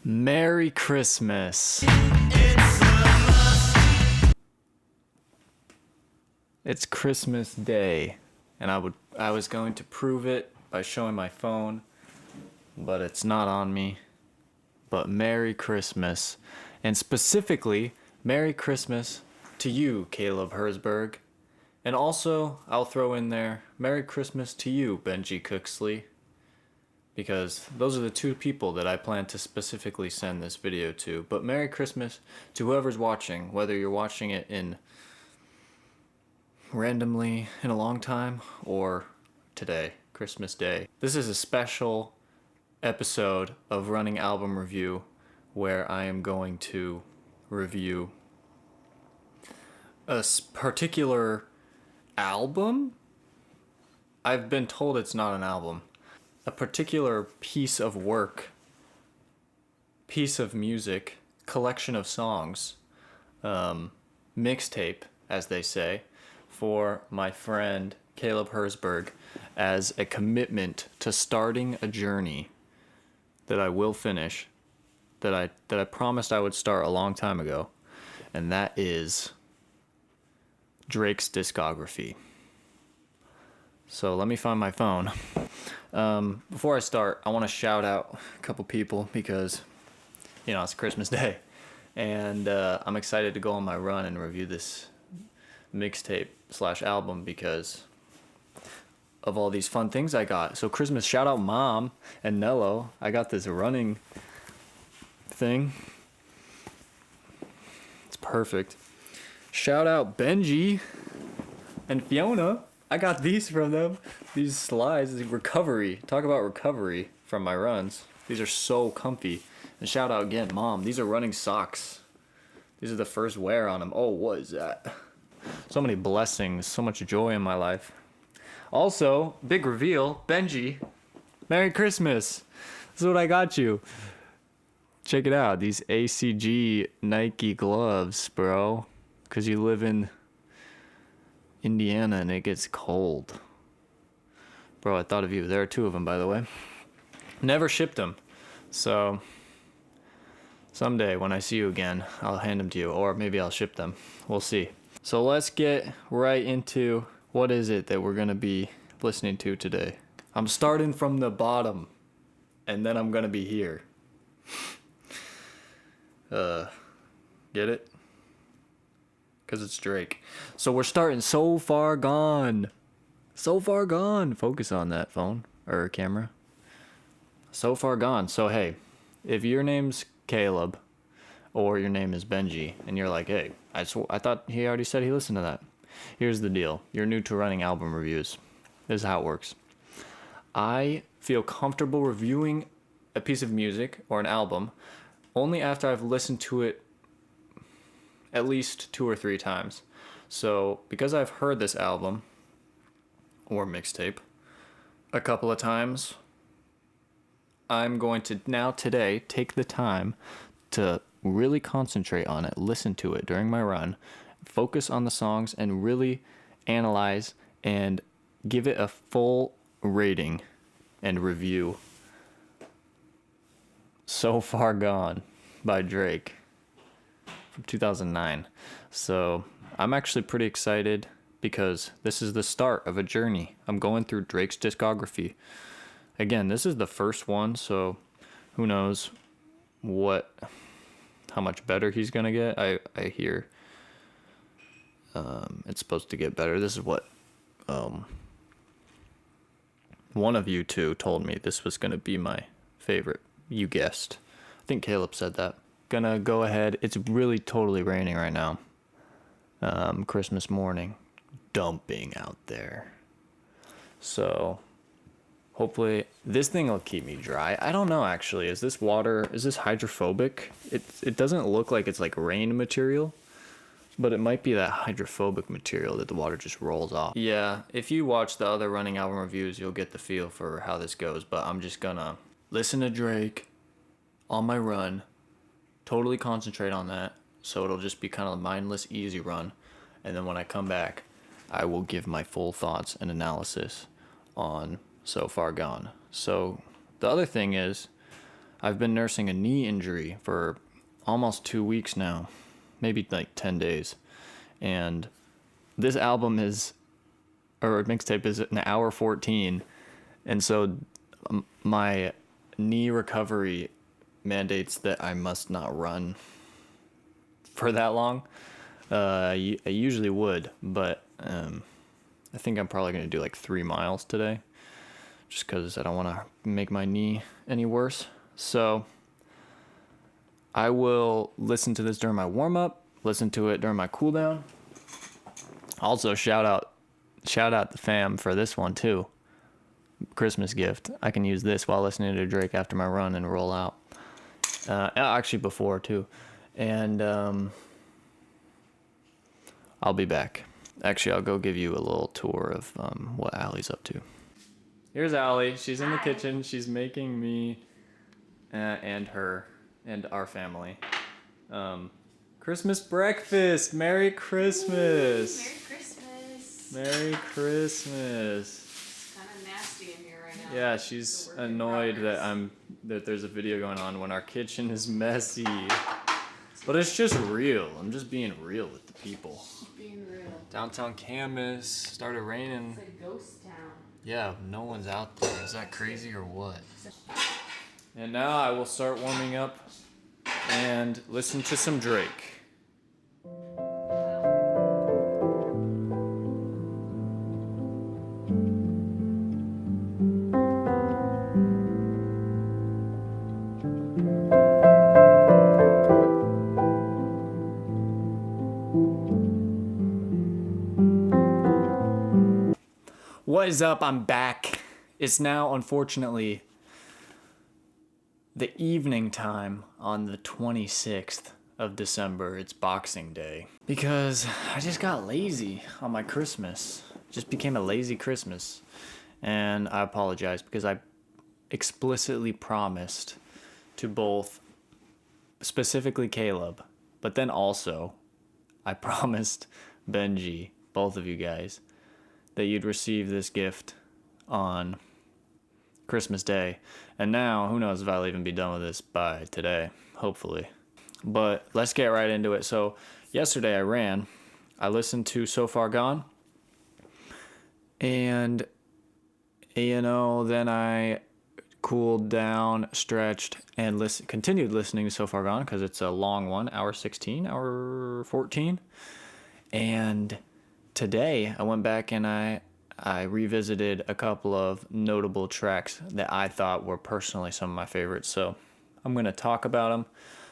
Merry Christmas. It's Christmas Day, and I was going to prove it by showing my phone, but it's not on me. But Merry Christmas, and specifically Merry Christmas to you, Caleb Herzberg. And also, I'll throw in there Merry Christmas to you, Benji Cooksley, because those are the two people that I plan to specifically send this video to. But Merry Christmas to whoever's watching, whether you're watching it in randomly in a long time or today, Christmas Day. This is a special episode of Running Album Review where I am going to review a particular album. I've been told it's not an album. A particular piece of work, piece of music, collection of songs, mixtape, as they say, for my friend Caleb Herzberg as a commitment to starting a journey that I will finish, that I promised I would start a long time ago, and that is Drake's discography. So let me find my phone. Before I start, I want to shout out a couple people because, it's Christmas Day. And I'm excited to go on my run and review this mixtape / album because of all these fun things I got. So Christmas, shout out Mom and Nello. I got this running thing. It's perfect. Shout out Benji and Fiona. I got these from them. These slides, recovery. Talk about recovery from my runs. These are so comfy. And shout out again, Mom. These are running socks. These are the first wear on them. Oh, what is that? So many blessings, so much joy in my life. Also, big reveal, Benji, Merry Christmas. This is what I got you. Check it out. These ACG Nike gloves, bro. Because you live in Indiana and it gets cold. Bro, I thought of you. There are two of them, by the way. Never shipped them. So someday when I see you again, I'll hand them to you. Or maybe I'll ship them. We'll see. So let's get right into what is it that we're going to be listening to today. I'm starting from the bottom, and then I'm going to be here. Get it? Because it's Drake. So we're starting So Far Gone. So Far Gone. Focus on that phone or camera. So Far Gone. So hey, if your name's Caleb or your name is Benji and you're like, hey, I thought he already said he listened to that. Here's the deal. You're new to running album reviews. This is how it works. I feel comfortable reviewing a piece of music or an album only after I've listened to it at least 2 or 3 times. So because I've heard this album or mixtape a couple of times, I'm going to now today take the time to really concentrate on it, listen to it during my run, focus on the songs, and really analyze and give it a full rating and review. So Far Gone by Drake from 2009. So I'm actually pretty excited because this is the start of a journey. I'm going through Drake's discography. Again, this is the first one, so who knows how much better he's gonna get. I hear it's supposed to get better. This is what one of you two told me this was gonna be my favorite. You guessed. I think Caleb said that. Gonna go ahead. It's really totally raining right now. Christmas morning. Dumping out there. So hopefully this thing will keep me dry. I don't know actually. Is this hydrophobic? It doesn't look like it's like rain material, but it might be that hydrophobic material that the water just rolls off. Yeah, if you watch the other running album reviews, you'll get the feel for how this goes, but I'm just gonna listen to Drake on my run, totally concentrate on that, so it'll just be kind of a mindless, easy run, and then when I come back, I will give my full thoughts and analysis on So Far Gone. So the other thing is, I've been nursing a knee injury for almost 2 weeks now, maybe like 10 days. And this album or mixtape is an hour 14. And so my knee recovery mandates that I must not run for that long. I usually would, but I think I'm probably going to do like 3 miles today, just because I don't want to make my knee any worse. So I will listen to this during my warm-up, listen to it during my cool-down. Also, shout out the fam for this one too. Christmas gift. I can use this while listening to Drake after my run and roll out. Actually before too. And I'll be back. Actually, I'll go give you a little tour of what Allie's up to. Here's Allie. She's in the kitchen. She's making me and her and our family Christmas breakfast. Merry Christmas. Merry Christmas. Merry Christmas. It's kind of nasty in here right now. Yeah, she's annoyed that there's a video going on when our kitchen is messy. But it's just real. I'm just being real with the people. Being real. Downtown Camas started raining. It's a ghost town. Yeah, no one's out there. Is that crazy or what? And now I will start warming up and listen to some Drake. What is up? I'm back. It's now, unfortunately, the evening time on the 26th of December. It's Boxing Day. Because I just got lazy on my Christmas. Just became a lazy Christmas. And I apologize because I explicitly promised to both, specifically Caleb, but then also I promised Benji, both of you guys, that you'd receive this gift on Christmas Day. And now, who knows if I'll even be done with this by today, hopefully. But let's get right into it. So, yesterday I ran. I listened to So Far Gone. And, then I cooled down, stretched, and continued listening to So Far Gone because it's a long one, hour 16, hour 14. And today, I went back and I revisited a couple of notable tracks that I thought were personally some of my favorites. So I'm going to talk about them.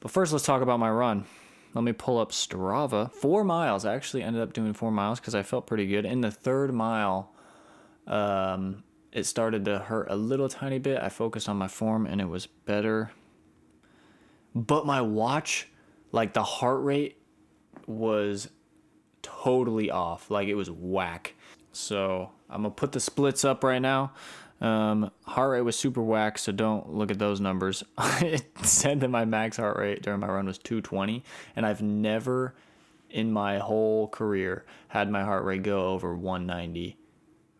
But first, let's talk about my run. Let me pull up Strava. 4 miles. I actually ended up doing 4 miles because I felt pretty good. In the third mile, it started to hurt a little tiny bit. I focused on my form and it was better. But my watch, like the heart rate was totally off. Like it was whack. So I'm gonna put the splits up right now. Heart rate was super whack, so don't look at those numbers. It said that my max heart rate during my run was 220, and I've never in my whole career had my heart rate go over 190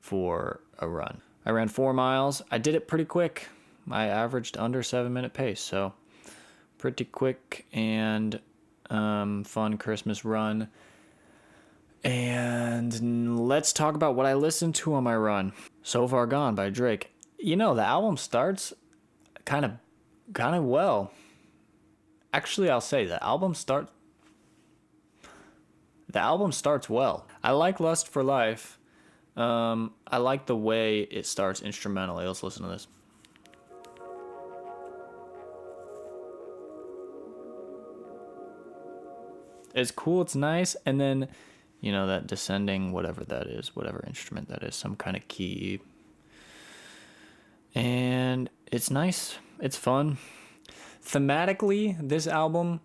for a run. I ran 4 miles. I did it pretty quick. I averaged under 7-minute pace, so pretty quick and fun Christmas run. And let's talk about what I listened to on my run. So Far Gone by Drake. The album starts kind of well. Actually, I'll say the album starts well. I like Lust for Life. I like the way it starts instrumentally. Let's listen to this. It's cool, it's nice, and then that descending, whatever that is, whatever instrument that is, some kind of key. And it's nice. It's fun. Thematically, this album,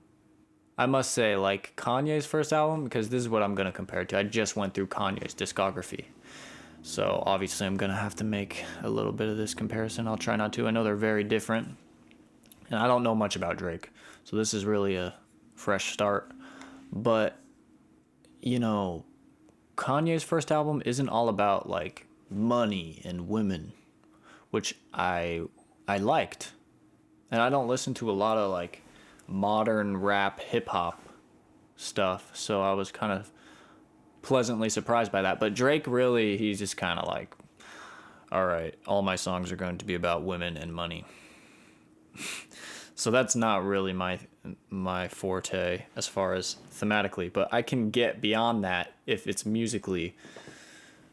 I must say, like Kanye's first album, because this is what I'm going to compare it to. I just went through Kanye's discography. So obviously I'm going to have to make a little bit of this comparison. I'll try not to. I know they're very different. And I don't know much about Drake. So this is really a fresh start. But Kanye's first album isn't all about like money and women, which I liked. And I don't listen to a lot of like modern rap hip hop stuff, so I was kind of pleasantly surprised by that. But Drake really, he's just kind of like, all right, all my songs are going to be about women and money. So that's not really my forte as far as thematically, but I can get beyond that if it's musically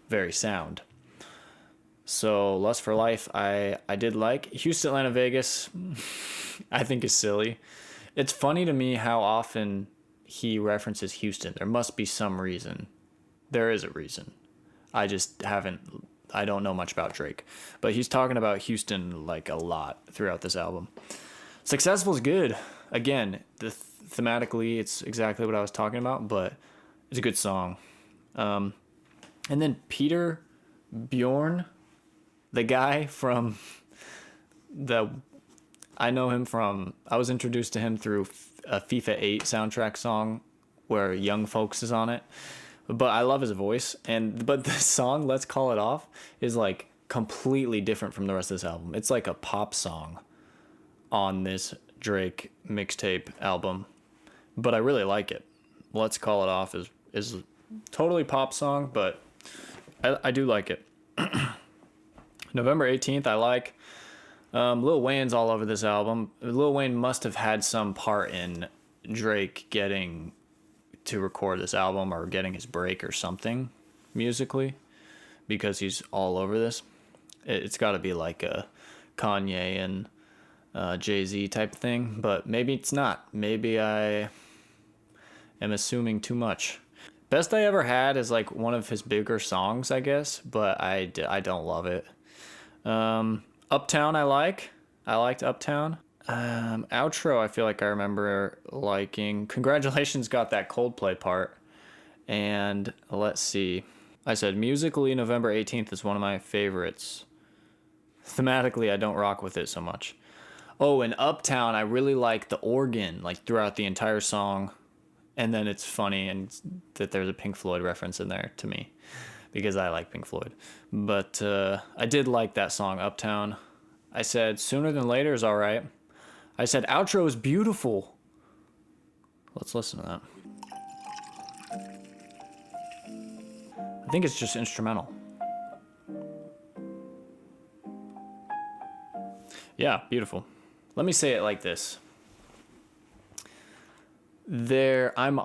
very sound. So Lust for Life, I did like. Houston, Atlanta, Vegas, I think is silly. It's funny to me how often he references Houston. There must be some reason. There is a reason. I don't know much about Drake, but he's talking about Houston like a lot throughout this album. Successful is good. Again, thematically, it's exactly what I was talking about, but it's a good song. And then Peter Bjorn, the guy from I know him from, I was introduced to him through a FIFA 8 soundtrack song where Young Folks is on it. But I love his voice. But the song, Let's Call It Off, is like completely different from the rest of this album. It's like a pop song on this Drake mixtape album, but I really like it. Let's Call It Off is totally pop song, but I do like it. November 18th, I like. Lil Wayne's all over this album. Lil Wayne must have had some part in Drake getting to record this album or getting his break or something musically, because he's all over this. It's got to be like a Kanye and Jay-Z type thing, but maybe it's not. Maybe I am assuming too much. Best I Ever Had is like one of his bigger songs, I guess, but I don't love it. Uptown I liked Uptown. Outro I feel like I remember liking. Congratulations got that Coldplay part. And let's see. I said musically November 18th is one of my favorites. Thematically I don't rock with it so much. Oh, and Uptown, I really like the organ, like throughout the entire song. And then it's funny and that there's a Pink Floyd reference in there to me, because I like Pink Floyd. But I did like that song, Uptown. I said Sooner Than Later is all right. I said outro is beautiful. Let's listen to that. I think it's just instrumental. Yeah, beautiful. Let me say it like this. I'm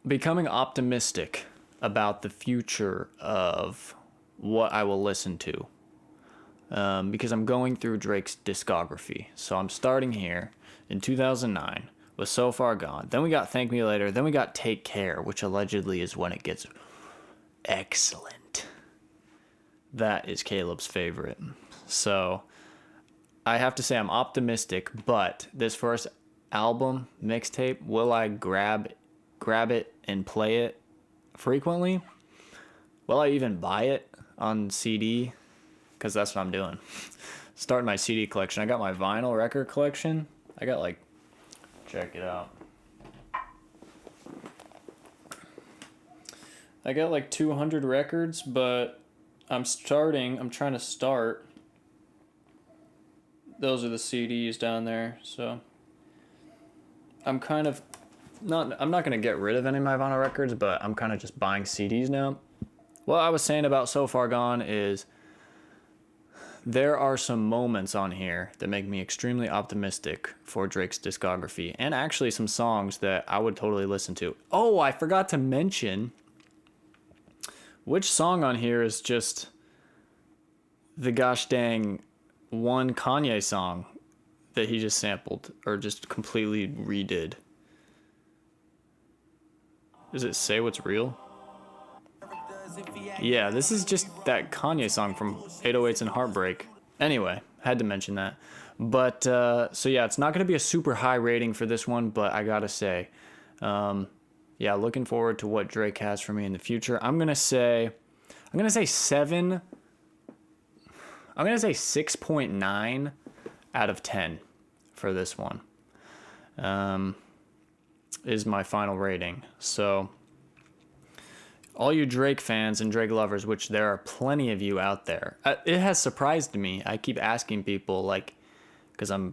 becoming optimistic about the future of what I will listen to. Because I'm going through Drake's discography. So I'm starting here in 2009 with So Far Gone. Then we got Thank Me Later. Then we got Take Care, which allegedly is when it gets excellent. That is Caleb's favorite. So I have to say I'm optimistic, but this first album mixtape, will I grab it and play it frequently? Will I even buy it on CD? Because that's what I'm doing. Starting my CD collection. I got my vinyl record collection. I got like, check it out. I got like 200 records, but I'm trying to start. Those are the CDs down there, so I'm not going to get rid of any of my vinyl records, but I'm kind of just buying CDs now. What I was saying about So Far Gone is there are some moments on here that make me extremely optimistic for Drake's discography, and actually some songs that I would totally listen to. Oh, I forgot to mention which song on here is just the gosh dang one Kanye song that he just sampled or just completely redid. Does it say what's real? Yeah, this is just that Kanye song from 808s and Heartbreak. Anyway, had to mention that. But, so yeah, it's not going to be a super high rating for this one, but I gotta say, yeah, looking forward to what Drake has for me in the future. I'm going to say 7. I'm going to say 6.9 out of 10 for this one. Is my final rating. So all you Drake fans and Drake lovers, which there are plenty of you out there, it has surprised me. I keep asking people, like, because I'm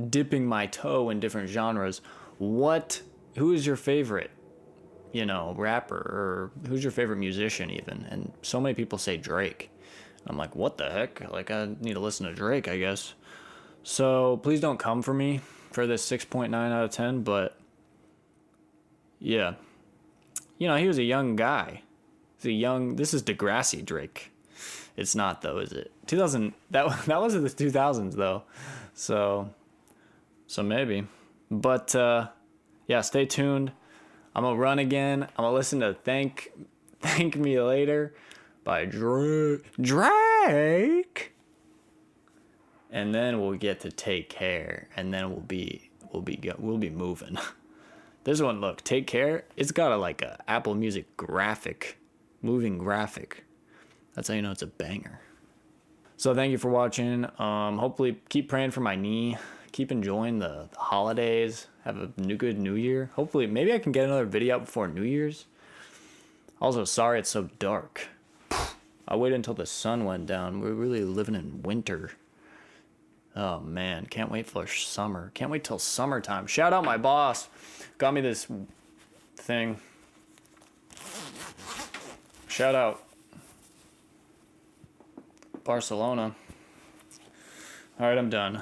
dipping my toe in different genres. Who is your favorite, rapper, or who's your favorite musician even? And so many people say Drake. I'm like, what the heck? Like, I need to listen to Drake, I guess. So please don't come for me for this 6.9 out of 10, but yeah. He was a young guy. This is Degrassi Drake. It's not though, is it? 2000, that was in the 2000s though. So maybe. But yeah, stay tuned. I'm gonna run again. I'm gonna listen to Thank Me Later by Drake. And then we'll get to Take Care, and then we'll be moving. This one, look, Take Care. It's got a Apple Music moving graphic. That's how you know it's a banger. So thank you for watching. Hopefully keep praying for my knee. Keep enjoying the holidays. Have a good New Year. Hopefully, maybe I can get another video out before New Year's. Also, sorry it's so dark. I waited until the sun went down. We're really living in winter. Oh man, can't wait for summer. Can't wait till summertime. Shout out my boss. Got me this thing. Shout out Barcelona. All right, I'm done.